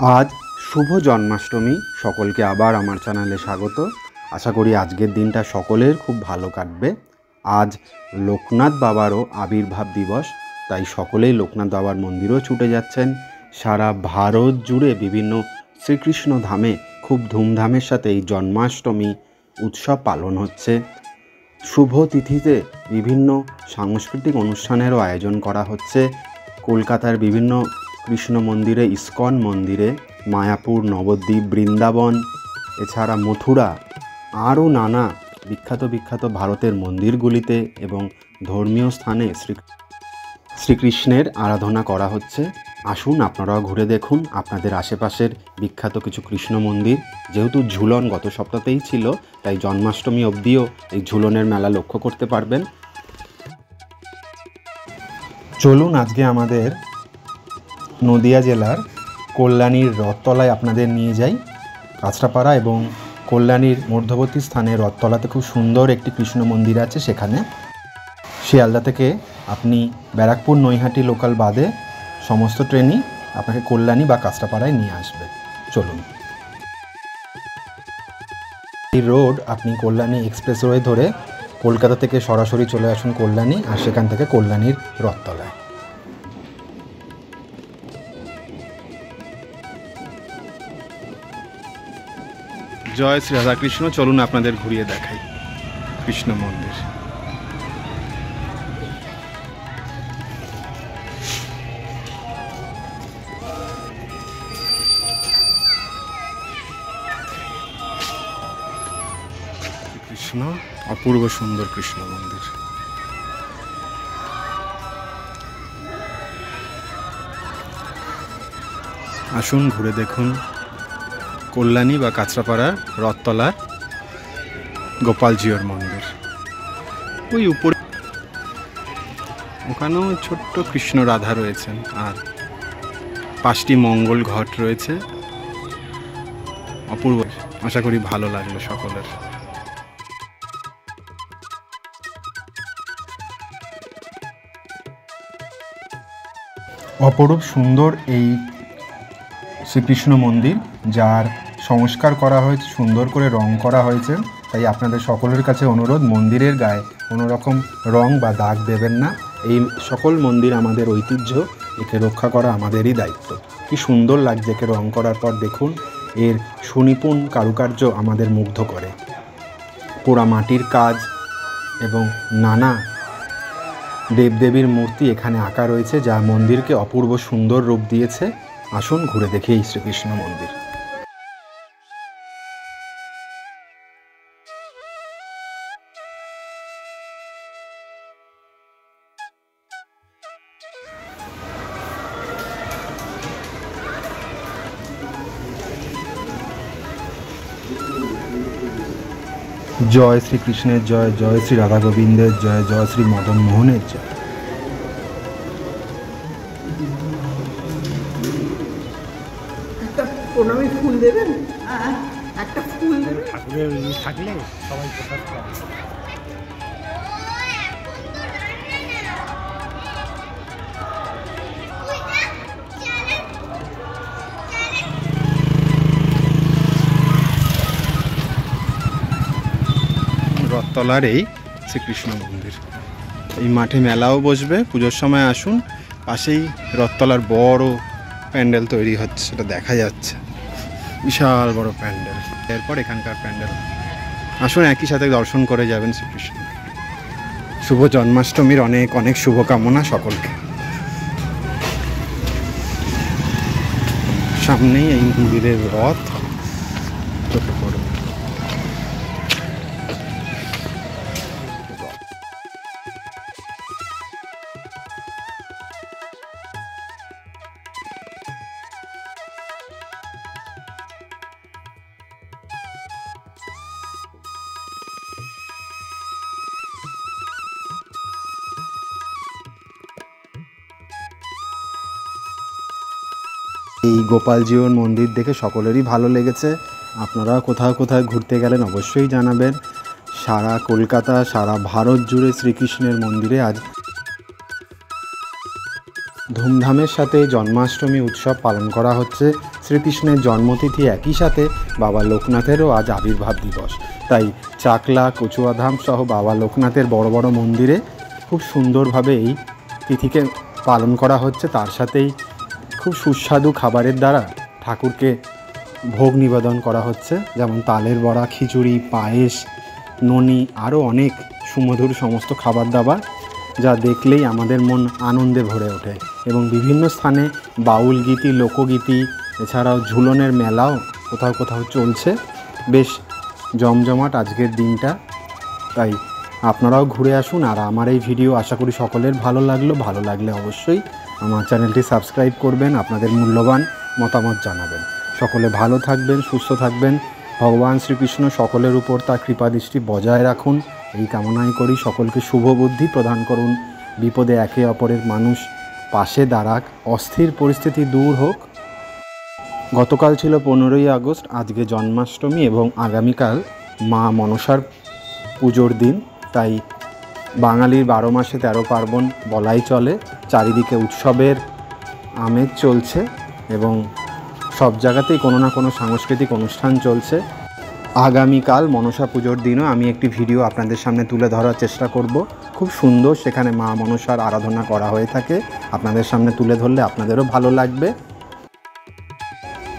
আজ শুভ জন্মাষ্টমী। সকলকে আবার আমার চ্যানেলে স্বাগত। আশা করি আজকের দিনটা সকলের খুব ভালো কাটবে। আজ লোকনাথ বাবারও আবির্ভাব দিবস, তাই সকলেই লোকনাথ বাবার মন্দিরেও ছুটে যাচ্ছেন। সারা ভারত জুড়ে বিভিন্ন শ্রীকৃষ্ণ ধামে খুব ধুমধামের সাথে এই জন্মাষ্টমী উৎসব পালন হচ্ছে। শুভ তিথিতে বিভিন্ন সাংস্কৃতিক অনুষ্ঠানেরও আয়োজন করা হচ্ছে। কলকাতার বিভিন্ন কৃষ্ণ মন্দিরে, ইস্কন মন্দিরে, মায়াপুর, নবদ্বীপ, বৃন্দাবন, এছাড়া মথুরা, আরও নানা বিখ্যাত ভারতের মন্দিরগুলিতে এবং ধর্মীয় স্থানে শ্রীকৃষ্ণের আরাধনা করা হচ্ছে। আসুন আপনারাও ঘুরে দেখুন আপনাদের আশেপাশের বিখ্যাত কিছু কৃষ্ণ মন্দির। যেহেতু ঝুলন গত সপ্তাহতেই ছিল, তাই জন্মাষ্টমী অবধিও এই ঝুলনের মেলা লক্ষ্য করতে পারবেন। চলুন আজকে আমাদের নদিয়া জেলার কল্যাণীর রথতলায় আপনাদের নিয়ে যাই। কাঁচরাপাড়া এবং কল্যাণীর মধ্যবর্তী স্থানে রথতলাতে খুব সুন্দর একটি কৃষ্ণ মন্দির আছে। সেখানে শিয়ালদা থেকে আপনি ব্যারাকপুর নৈহাটি লোকাল বাদে সমস্ত ট্রেনই আপনাকে কল্যাণী বা কাঁচরাপাড়ায় নিয়ে আসবে। চলুন। এই রোড আপনি কল্যাণী এক্সপ্রেসওয়ে ধরে কলকাতা থেকে সরাসরি চলে আসুন কল্যাণী, আর সেখান থেকে কল্যাণীর রথতলায়। জয় শ্রী রাধাকৃষ্ণ। চলুন আপনাদের ঘুরিয়ে দেখাই কৃষ্ণ মন্দির। কৃষ্ণ, অপূর্ব সুন্দর কৃষ্ণ মন্দির। আসুন ঘুরে দেখুন কল্যাণী বা কাঁচরাপাড়ার রথতলার গোপালজিওর মন্দির। ওই উপরে ওখানেও ছোট্ট কৃষ্ণ রাধা রয়েছেন, আর 5টি মঙ্গল ঘট রয়েছে। অপূর্ব। আশা করি ভালো লাগলো সকলের। অপরূপ সুন্দর এই শ্রীকৃষ্ণ মন্দির, যার সংস্কার করা হয়েছে, সুন্দর করে রং করা হয়েছে। তাই আপনাদের সকলের কাছে অনুরোধ, মন্দিরের গায়ে কোনো রকম রং বা দাগ দেবেন না। এই সকল মন্দির আমাদের ঐতিহ্য, একে রক্ষা করা আমাদেরই দায়িত্ব। কি সুন্দর লাগছে একে রং করার পর। দেখুন এর সুনিপুণ কারুকার্য আমাদের মুগ্ধ করে। পোড়া মাটির কাজ এবং নানা দেবদেবীর মূর্তি এখানে আঁকা রয়েছে, যা মন্দিরকে অপূর্ব সুন্দর রূপ দিয়েছে। আসুন ঘুরে দেখি এই শ্রীকৃষ্ণ মন্দির। জয় শ্রীকৃষ্ণের জয়, জয় শ্রী রাধা গোবিন্দের জয়, জয় শ্রী মদন মোহনের জয়। প্রণামী ফুল দেবেন, একটা ফুল দেবেন। ঠাকুরের থাকলে সবাই প্রসাদ পাবে। রথতলার এই শ্রীকৃষ্ণ মন্দির। এই মাঠে মেলাও বসবে, পুজোর সময় আসুন। পাশেই রথতলার বড় প্যান্ডেল তৈরি হচ্ছে, সেটা দেখা যাচ্ছে। বিশাল বড় প্যান্ডেল। এরপর এখানকার প্যান্ডেল। আসুন একই সাথে দর্শন করে যাবেন শ্রীকৃষ্ণ। শুভ জন্মাষ্টমীর অনেক অনেক শুভকামনা সকলকে। সামনেই এই মন্দিরের রথ চোখে পড়বে। এই গোপালজিওর মন্দির দেখে সকলেরই ভালো লেগেছে। আপনারা কোথাও ঘুরতে গেলেন অবশ্যই জানাবেন। সারা কলকাতা, সারা ভারত জুড়ে শ্রীকৃষ্ণের মন্দিরে আজ ধুমধামের সাথে জন্মাষ্টমী উৎসব পালন করা হচ্ছে। শ্রীকৃষ্ণের জন্মতিথি একই সাথে বাবা লোকনাথেরও আজ আবির্ভাব দিবস। তাই চাকলা, কচুয়াধাম সহ বাবা লোকনাথের বড় বড় মন্দিরে খুব সুন্দরভাবে এই তিথিকে পালন করা হচ্ছে। তার সাথেই খুব সুস্বাদু খাবারের দ্বারা ঠাকুরকে ভোগ নিবেদন করা হচ্ছে, যেমন তালের বড়া, খিচুড়ি, পায়েস, ননি, আরও অনেক সুমধুর সমস্ত খাবার দাবার, যা দেখলেই আমাদের মন আনন্দে ভরে ওঠে। এবং বিভিন্ন স্থানে বাউল গীতি, লোকগীতি, এছাড়াও ঝুলনের মেলাও কোথাও কোথাও চলছে। বেশ জমজমাট আজকের দিনটা। তাই আপনারাও ঘুরে আসুন। আর আমার এই ভিডিও আশা করি সকলের ভালো লাগলে অবশ্যই আমার চ্যানেলটি সাবস্ক্রাইব করবেন, আপনাদের মূল্যবান মতামত জানাবেন। সকলে ভালো থাকবেন, সুস্থ থাকবেন। ভগবান শ্রীকৃষ্ণ সকলের উপর তার কৃপাদৃষ্টি বজায় রাখুন, এই কামনাই করি। সকলকে শুভ বুদ্ধি প্রদান করুন, বিপদে একে অপরের মানুষ পাশে দাঁড়াক, অস্থির পরিস্থিতি দূর হোক। গতকাল ছিল 15ই আগস্ট, আজকে জন্মাষ্টমী এবং আগামীকাল মা মনসার পুজোর দিন। তাই বাঙালির 12 মাসে 13 পার্বণ বলাই চলে। চারিদিকে উৎসবের আমেজ চলছে এবং সব জায়গাতেই কোনো না কোনো সাংস্কৃতিক অনুষ্ঠান চলছে। আগামীকাল মনসা পুজোর দিনও আমি একটি ভিডিও আপনাদের সামনে তুলে ধরার চেষ্টা করব। খুব সুন্দর সেখানে মা মনসার আরাধনা করা হয়ে থাকে, আপনাদের সামনে তুলে ধরলে আপনাদেরও ভালো লাগবে।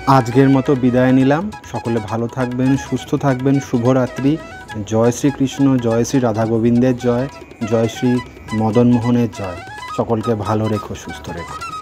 আজকের মতো বিদায় নিলাম। সকলে ভালো থাকবেন, সুস্থ থাকবেন। শুভরাত্রি। জয় শ্রীকৃষ্ণ, জয় শ্রী রাধা গোবিন্দের জয়, জয় শ্রী মদন মোহনের জয়। সকলকে ভালো রেখো, সুস্থ রেখো।